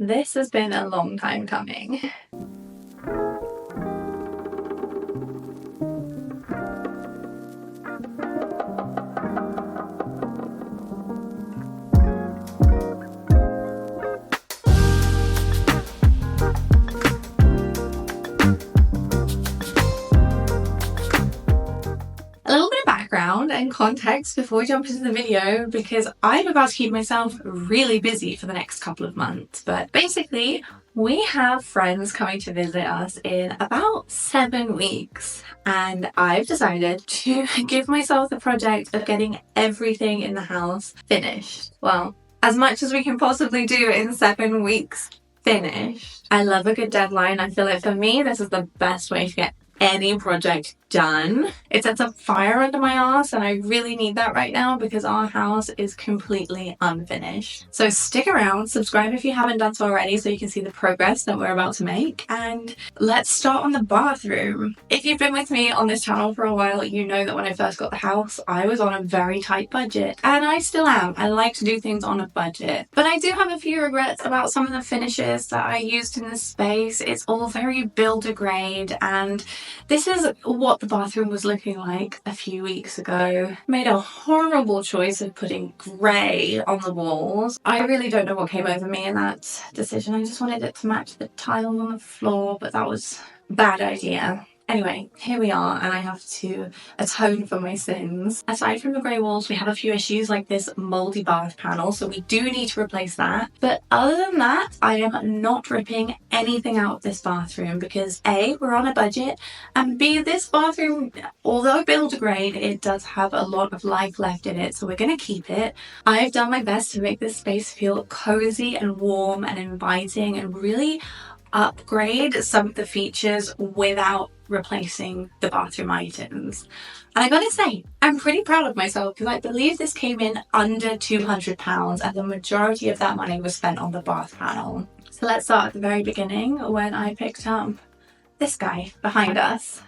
This has been a long time coming. And context before we jump into the video, because I'm about to keep myself really busy for the next couple of months. But basically, we have friends coming to visit us in about 7 weeks, and I've decided to give myself the project of getting everything in the house finished. Well, as much as we can possibly do in 7 weeks finished. I love a good deadline. I feel like for me, this is the best way to get any project done. It sets a fire under my ass, and I really need that right now because our house is completely unfinished. So stick around, subscribe if you haven't done so already so you can see the progress that we're about to make, and let's start on the bathroom. If you've been with me on this channel for a while, you know that when I first got the house, I was on a very tight budget, and I still am. I like to do things on a budget, but I do have a few regrets about some of the finishes that I used in this space. It's all very builder grade, and this is what the bathroom was looking like a few weeks ago. Made a horrible choice of putting grey on the walls. I really don't know what came over me in that decision. I just wanted it to match the tiles on the floor, but that was a bad idea. Anyway, here we are, and I have to atone for my sins. Aside from the grey walls, we have a few issues like this mouldy bath panel, so we do need to replace that. But other than that, I am not ripping anything out of this bathroom because A, we're on a budget, and B, this bathroom, although builder grade, it does have a lot of life left in it, so we're going to keep it. I've done my best to make this space feel cozy and warm and inviting and really upgrade some of the features without replacing the bathroom items. And I gotta say, I'm pretty proud of myself because I believe this came in under £200, and the majority of that money was spent on the bath panel. So let's start at the very beginning when I picked up this guy behind us.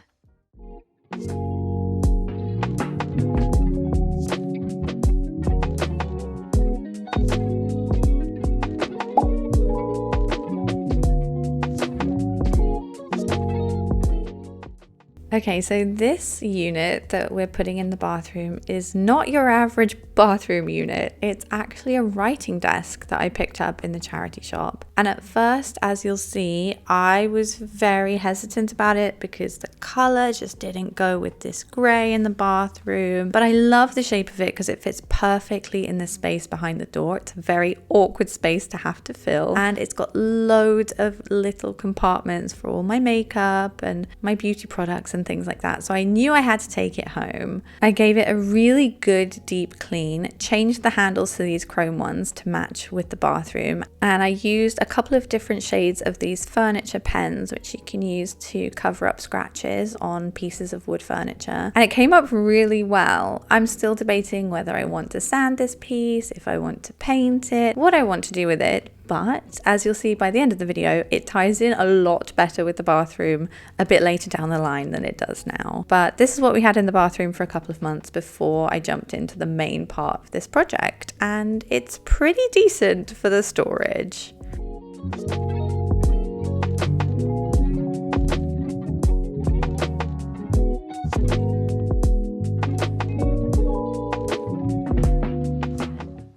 Okay, so this unit that we're putting in the bathroom is not your average bathroom unit. It's actually a writing desk that I picked up in the charity shop. And at first, as you'll see, I was very hesitant about it because the color just didn't go with this gray in the bathroom. But I love the shape of it because it fits perfectly in the space behind the door. It's a very awkward space to have to fill. And it's got loads of little compartments for all my makeup and my beauty products and things like that. So I knew I had to take it home. I gave it a really good deep clean, changed the handles to these chrome ones to match with the bathroom, and I used a couple of different shades of these furniture pens which you can use to cover up scratches on pieces of wood furniture, and it came up really well. I'm still debating whether I want to sand this piece, if I want to paint it, what I want to do with it. But as you'll see by the end of the video, it ties in a lot better with the bathroom a bit later down the line than it does now. But this is what we had in the bathroom for a couple of months before I jumped into the main part of this project, and it's pretty decent for the storage.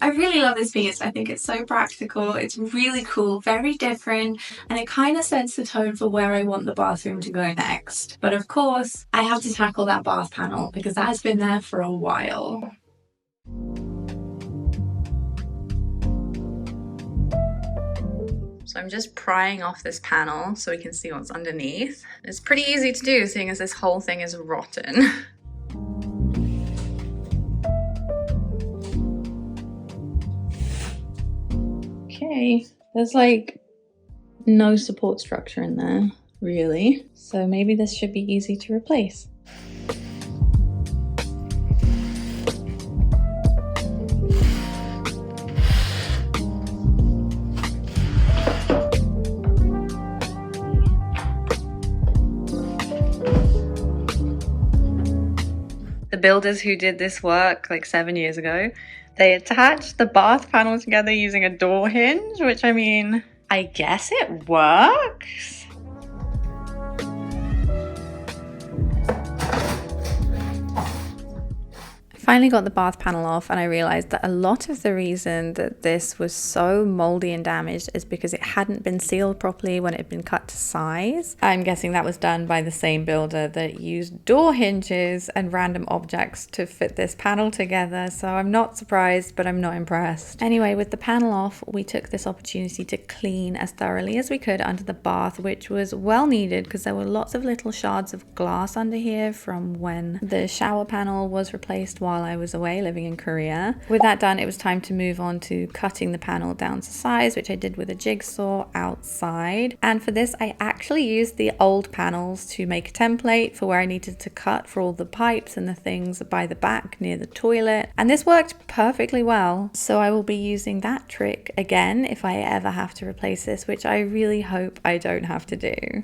I really love this piece. I think it's so practical, it's really cool, very different, and it kind of sets the tone for where I want the bathroom to go next. But of course, I have to tackle that bath panel because that has been there for a while. So I'm just prying off this panel so we can see what's underneath. It's pretty easy to do seeing as this whole thing is rotten. Okay, there's like no support structure in there, really. So maybe this should be easy to replace. The builders who did this work like 7 years ago, they attached the bath panel together using a door hinge, which, I mean, I guess it works. Finally got the bath panel off, and I realized that a lot of the reason that this was so moldy and damaged is because it hadn't been sealed properly when it had been cut to size. I'm guessing that was done by the same builder that used door hinges and random objects to fit this panel together, so I'm not surprised, but I'm not impressed. Anyway, with the panel off, we took this opportunity to clean as thoroughly as we could under the bath, which was well needed because there were lots of little shards of glass under here from when the shower panel was replaced while I was away living in Korea. With that done, it was time to move on to cutting the panel down to size, which I did with a jigsaw outside. And for this, I actually used the old panels to make a template for where I needed to cut for all the pipes and the things by the back near the toilet. And this worked perfectly well. So I will be using that trick again if I ever have to replace this, which I really hope I don't have to do.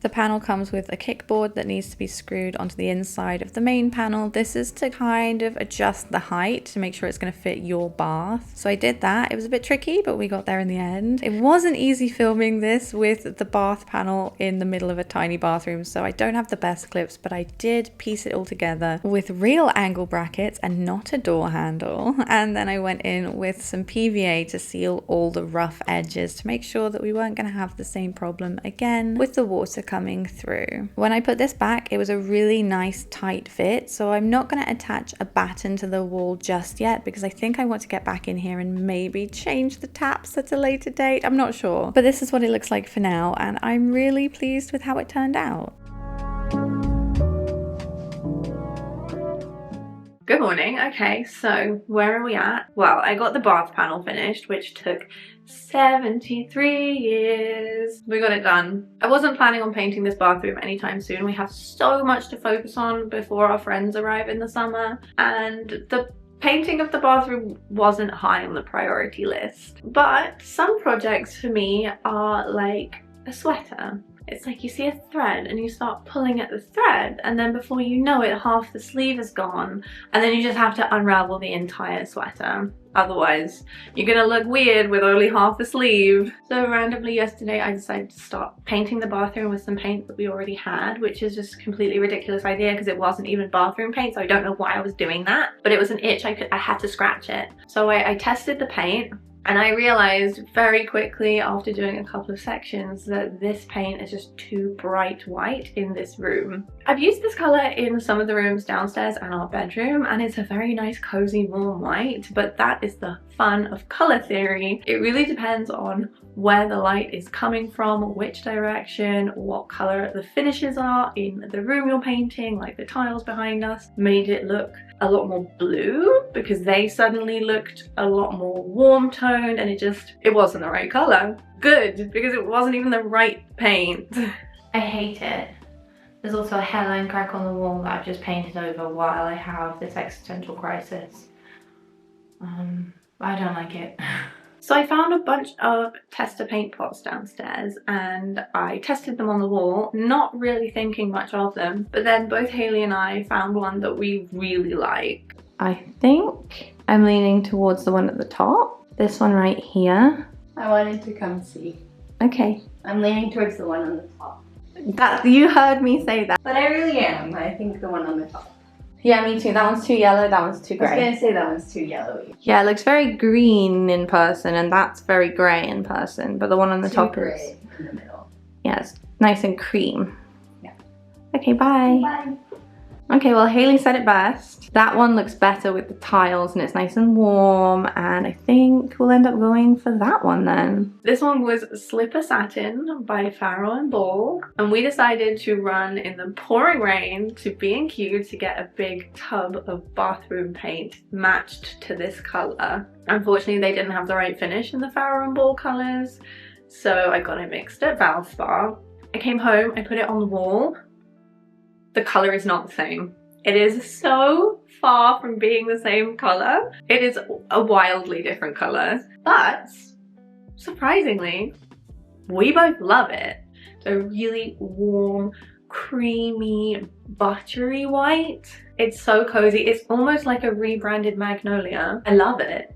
The panel comes with a kickboard that needs to be screwed onto the inside of the main panel. This is to kind of adjust the height to make sure it's going to fit your bath. So I did that. It was a bit tricky, but we got there in the end. It wasn't easy filming this with the bath panel in the middle of a tiny bathroom, so I don't have the best clips, but I did piece it all together with real angle brackets and not a door handle. And then I went in with some PVA to seal all the rough edges to make sure that we weren't going to have the same problem again with the water coming through. When I put this back, it was a really nice tight fit, so I'm not going to attach a batten to the wall just yet because I think I want to get back in here and maybe change the taps at a later date. I'm not sure, but this is what it looks like for now, and I'm really pleased with how it turned out. Good morning. Okay, so where are we at? Well, I got the bath panel finished, which took 73 years. We got it done. I wasn't planning on painting this bathroom anytime soon. We have so much to focus on before our friends arrive in the summer, and the painting of the bathroom wasn't high on the priority list. But some projects for me are like a sweater. It's like you see a thread and you start pulling at the thread, and then before you know it, half the sleeve is gone, and then you just have to unravel the entire sweater. Otherwise, you're gonna look weird with only half the sleeve. So randomly yesterday, I decided to start painting the bathroom with some paint that we already had, which is just a completely ridiculous idea because it wasn't even bathroom paint, so I don't know why I was doing that. But it was an itch, I had to scratch it. So I tested the paint, and I realized very quickly after doing a couple of sections that this paint is just too bright white in this room. I've used this color in some of the rooms downstairs and our bedroom, and it's a very nice cozy warm white, but that is the fun of color theory. It really depends on where the light is coming from, which direction, what color the finishes are in the room you're painting, like the tiles behind us made it look a lot more blue because they suddenly looked a lot more warm toned, and it wasn't the right color. Good, because it wasn't even the right paint. I hate it. There's also a hairline crack on the wall that I've just painted over while I have this existential crisis. I don't like it. So I found a bunch of tester paint pots downstairs and I tested them on the wall, not really thinking much of them, but then both Hayley and I found one that we really like. I think I'm leaning towards the one at the top. This one right here. I wanted to come see. Okay. I'm leaning towards the one on the top. You heard me say that. But I really am. I think the one on the top. Yeah, me too. That one's too yellow, that one's too grey. I was gonna say that one's too yellowy. Yeah, it looks very green in person, and that's very grey in person, but the one on the top grey is in the middle. Yeah, it's nice and cream. Yeah. Okay, bye. Bye. Okay, well, Hayley said it best. That one looks better with the tiles and it's nice and warm, and I think we'll end up going for that one then. This one was Slipper Satin by Farrow & Ball, and we decided to run in the pouring rain to B&Q to get a big tub of bathroom paint matched to this colour. Unfortunately, they didn't have the right finish in the Farrow & Ball colours, so I got it mixed at Valspar. I came home, I put it on the wall. The colour is not the same. It is so far from being the same colour. It is a wildly different colour, but surprisingly, we both love it. So really warm, creamy, buttery white. It's so cozy. It's almost like a rebranded Magnolia. I love it.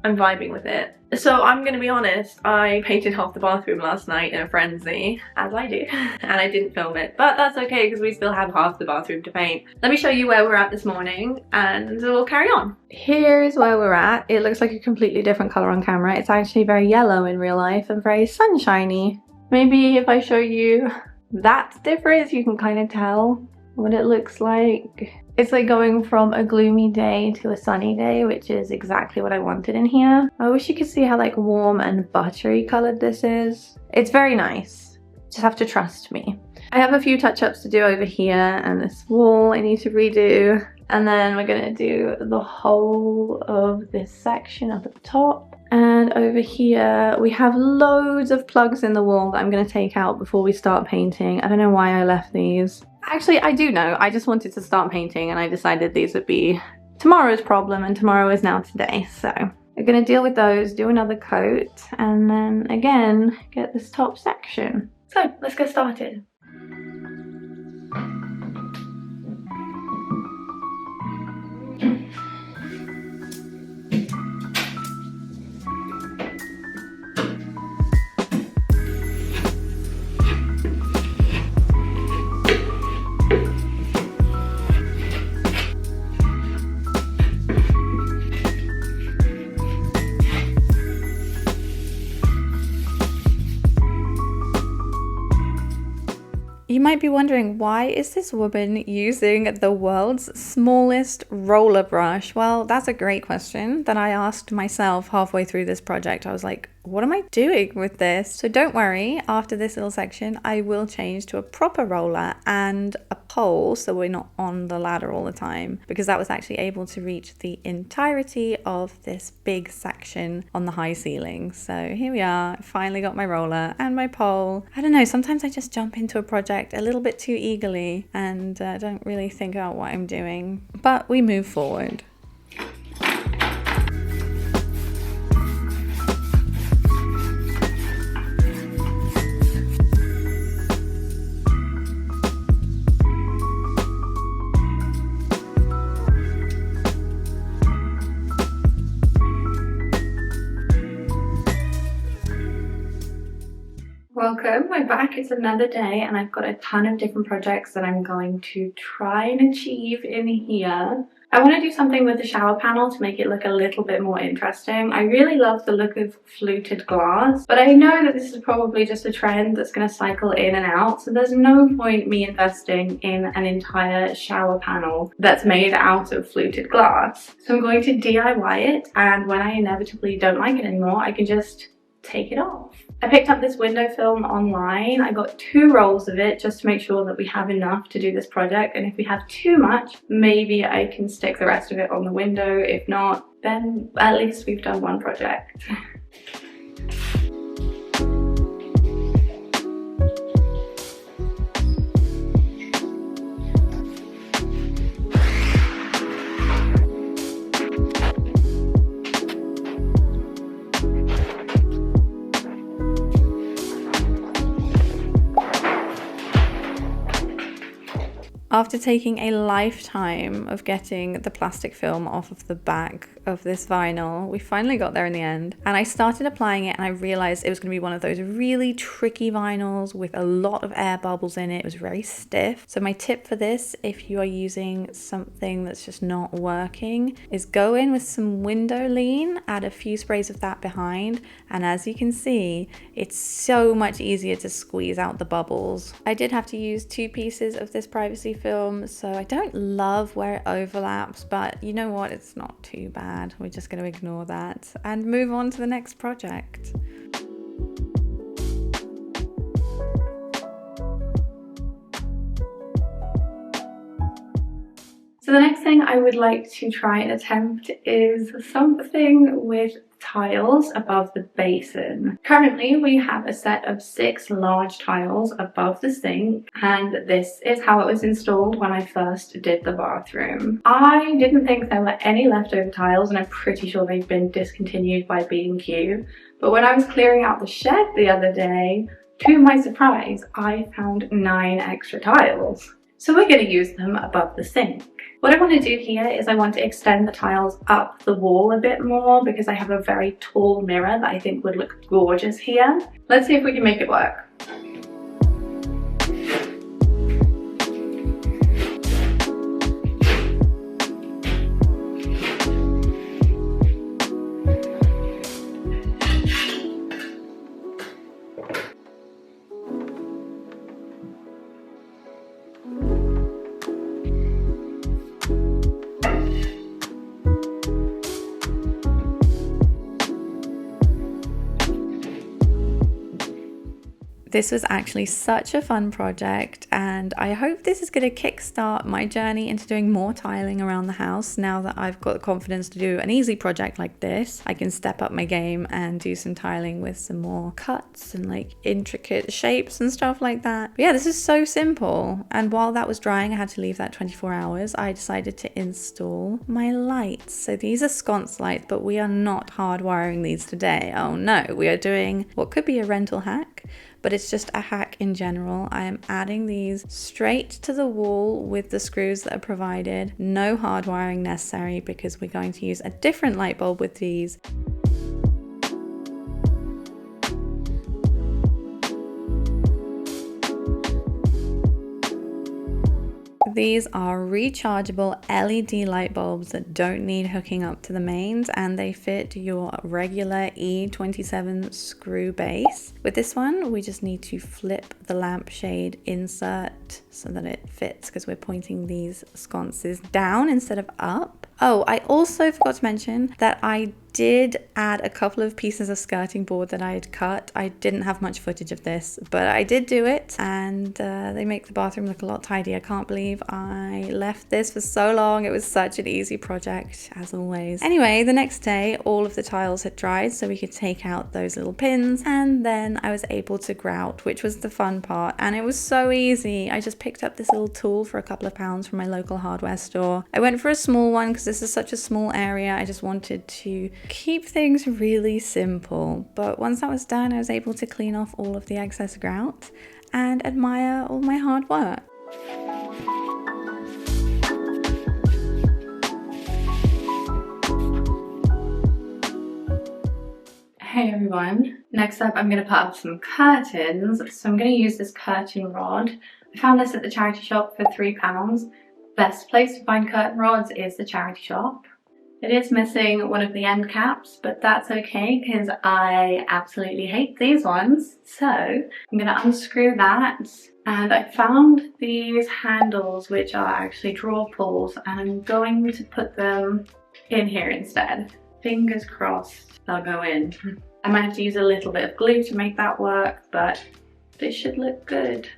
I'm vibing with it. So I'm gonna be honest, I painted half the bathroom last night in a frenzy, as I do, and I didn't film it, but that's okay because we still have half the bathroom to paint. Let me show you where we're at this morning and we'll carry on. Here's where we're at. It looks like a completely different color on camera. It's actually very yellow in real life and very sunshiny. Maybe if I show you that difference, you can kind of tell what it looks like. It's like going from a gloomy day to a sunny day, which is exactly what I wanted in here. I wish you could see how like warm and buttery colored this is. It's very nice. Just have to trust me. I have a few touch-ups to do over here and this wall I need to redo. And then we're gonna do the whole of this section up at the top. And over here, we have loads of plugs in the wall that I'm gonna take out before we start painting. I don't know why I left these. Actually, I do know. I just wanted to start painting and I decided these would be tomorrow's problem and tomorrow is now today. So we're gonna deal with those, do another coat, and then again, get this top section. So let's get started. You might be wondering, why is this woman using the world's smallest roller brush? Well, that's a great question that I asked myself halfway through this project. I was like, what am I doing with this? So don't worry, after this little section, I will change to a proper roller and a pole so we're not on the ladder all the time, because that was actually able to reach the entirety of this big section on the high ceiling. So here we are, I finally got my roller and my pole. I don't know, sometimes I just jump into a project a little bit too eagerly and don't really think about what I'm doing, but we move forward. Welcome, we're back. It's another day and I've got a ton of different projects that I'm going to try and achieve in here. I want to do something with the shower panel to make it look a little bit more interesting. I really love the look of fluted glass, but I know that this is probably just a trend that's going to cycle in and out, so there's no point me investing in an entire shower panel that's made out of fluted glass. So I'm going to DIY it, and when I inevitably don't like it anymore, I can just take it off. I picked up this window film online. I got 2 rolls of it just to make sure that we have enough to do this project, and if we have too much, maybe I can stick the rest of it on the window. If not, then at least we've done one project. After taking a lifetime of getting the plastic film off of the back of this vinyl, we finally got there in the end. And I started applying it and I realized it was going to be one of those really tricky vinyls with a lot of air bubbles in it. It was very stiff. So my tip for this, if you are using something that's just not working, is go in with some window lean, add a few sprays of that behind, and as you can see, it's so much easier to squeeze out the bubbles. I did have to use 2 pieces of this privacy film, so I don't love where it overlaps, but you know what, it's not too bad. We're just going to ignore that and move on to the next project. So the next thing I would like to try and attempt is something with tiles above the basin. Currently we have a set of 6 large tiles above the sink, and this is how it was installed when I first did the bathroom. I didn't think there were any leftover tiles, and I'm pretty sure they've been discontinued by B&Q, But when I was clearing out the shed the other day, to my surprise, I found 9 extra tiles. So we're going to use them above the sink. What I want to do here is I want to extend the tiles up the wall a bit more because I have a very tall mirror that I think would look gorgeous here. Let's see if we can make it work. This was actually such a fun project, and I hope this is going to kickstart my journey into doing more tiling around the house. Now that I've got the confidence to do an easy project like this, I can step up my game and do some tiling with some more cuts and like intricate shapes and stuff like that. But yeah, this is so simple. And while that was drying, I had to leave that 24 hours. I decided to install my lights. So these are sconce lights, but we are not hardwiring these today. Oh no, we are doing what could be a rental hack, but it's just a hack in general. I am adding these straight to the wall with the screws that are provided. No hard wiring necessary because we're going to use a different light bulb with these. These are rechargeable LED light bulbs that don't need hooking up to the mains, and they fit your regular E27 screw base. With this one, we just need to flip the lampshade insert so that it fits because we're pointing these sconces down instead of up. Oh, I also forgot to mention that I did add a couple of pieces of skirting board that I had cut. I didn't have much footage of this, but I did do it, and they make the bathroom look a lot tidier. I can't believe I left this for so long. It was such an easy project, as always. Anyway, the next day, all of the tiles had dried, so we could take out those little pins, and then I was able to grout, which was the fun part, and it was so easy. I just picked up this little tool for a couple of pounds from my local hardware store. I went for a small one because this is such a small area. I just wanted to keep things really simple, but once that was done, I was able to clean off all of the excess grout and admire all my hard work. Hey everyone, next up I'm going to put up some curtains. So I'm going to use this curtain rod. I found this at the charity shop for £3. Best place to find curtain rods is the charity shop. It is missing one of the end caps, but that's okay because I absolutely hate these ones. So I'm going to unscrew that, and I found these handles which are actually drawer pulls, and I'm going to put them in here instead. Fingers crossed they'll go in. I might have to use a little bit of glue to make that work, but this should look good.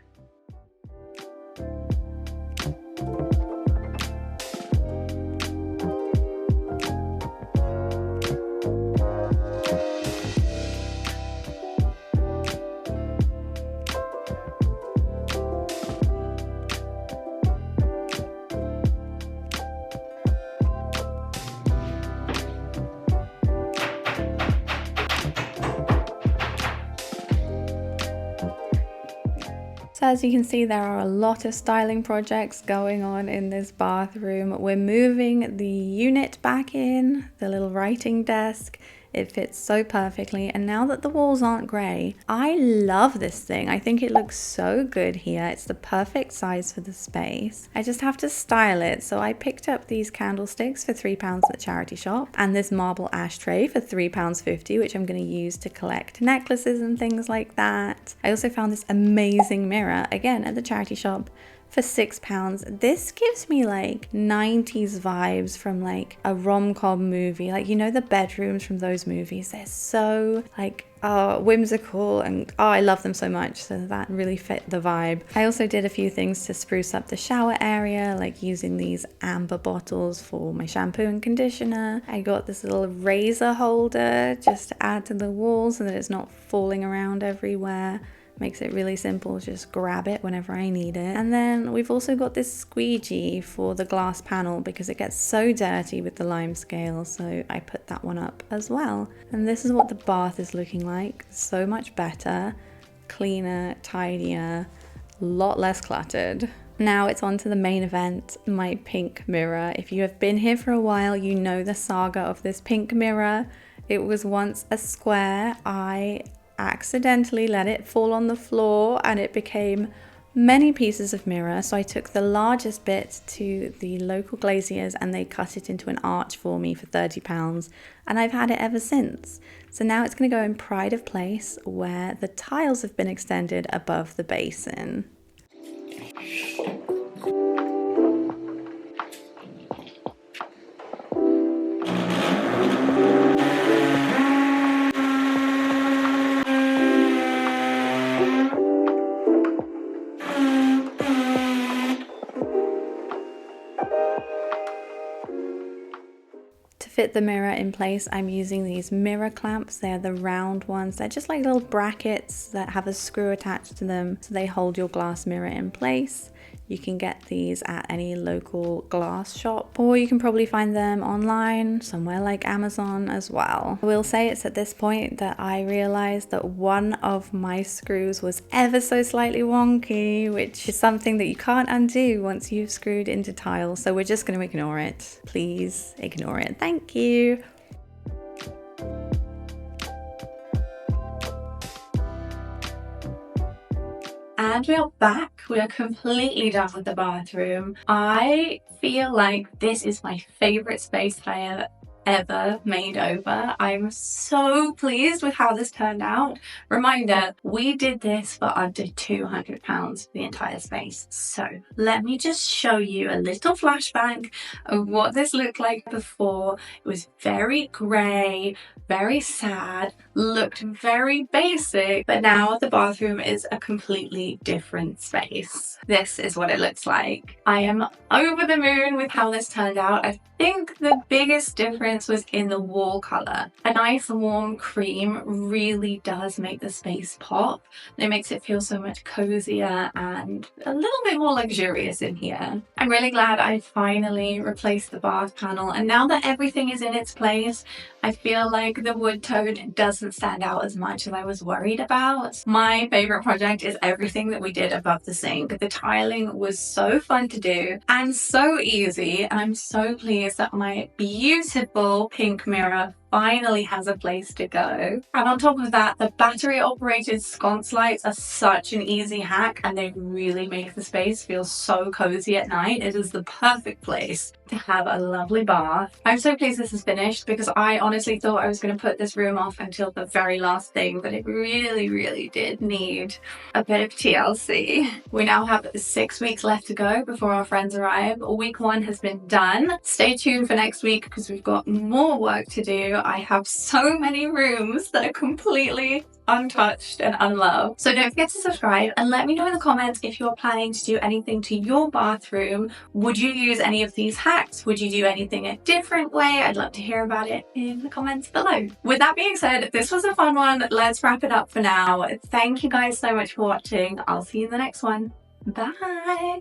So as you can see, there are a lot of styling projects going on in this bathroom. We're moving the unit back in, the little writing desk. It fits so perfectly, and now that the walls aren't grey, I love this thing. I think it looks so good here. It's the perfect size for the space. I just have to style it, so I picked up these candlesticks for £3 at the charity shop, and this marble ashtray for £3.50, which I'm going to use to collect necklaces and things like that. I also found this amazing mirror, again at the charity shop, for £6. This gives me like 90s vibes from like a rom-com movie. Like, you know, the bedrooms from those movies, they're so like whimsical, and I love them so much, so that really fit the vibe. I also did a few things to spruce up the shower area, like using these amber bottles for my shampoo and conditioner. I got this little razor holder just to add to the wall so that it's not falling around everywhere. Makes it really simple, just grab it whenever I need it. And then we've also got this squeegee for the glass panel because it gets so dirty with the lime scale, so I put that one up as well. And this is what the bath is looking like. So much better, cleaner, tidier, a lot less cluttered. Now it's on to the main event, my pink mirror. If you have been here for a while, you know the saga of this pink mirror. It was once a square. I accidentally let it fall on the floor and it became many pieces of mirror. So I took the largest bit to the local glaziers and they cut it into an arch for me for £30, and I've had it ever since. So now it's going to go in pride of place where the tiles have been extended above the basin. To fit the mirror in place, I'm using these mirror clamps. They're the round ones. They're just like little brackets that have a screw attached to them, so they hold your glass mirror in place. You can get these at any local glass shop, or you can probably find them online somewhere like Amazon as well. I will say it's at this point that I realized that one of my screws was ever so slightly wonky, which is something that you can't undo once you've screwed into tiles. So we're just going to ignore it. Please ignore it. Thank you. And we are back. We are completely done with the bathroom. I feel like this is my favorite space that I have ever made over. I'm so pleased with how this turned out. Reminder, we did this for under £200 for the entire space. So let me just show you a little flashback of what this looked like before. It was very grey, very sad, looked very basic, but now the bathroom is a completely different space. This is what it looks like. I am over the moon with how this turned out. I think the biggest difference was in the wall color. A nice warm cream really does make the space pop. It makes it feel so much cozier and a little bit more luxurious in here. I'm really glad I finally replaced the bath panel, and now that everything is in its place, I feel like the wood tone doesn't stand out as much as I was worried about. My favorite project is everything that we did above the sink. The tiling was so fun to do and so easy, and I'm so pleased that my beautiful pink mirror finally has a place to go. And on top of that, the battery operated sconce lights are such an easy hack, and they really make the space feel so cozy at night. It is the perfect place to have a lovely bath. I'm so pleased this is finished because I honestly thought I was going to put this room off until the very last thing, but it really did need a bit of TLC. We now have 6 weeks left to go before our friends arrive. Week 1 has been done. Stay tuned for next week because we've got more work to do. I have so many rooms that are completely untouched and unloved. So don't forget to subscribe and let me know in the comments if you're planning to do anything to your bathroom. Would you use any of these hacks? Would you do anything a different way? I'd love to hear about it in the comments below. With that being said, this was a fun one. Let's wrap it up for now. Thank you guys so much for watching. I'll see you in the next one. Bye.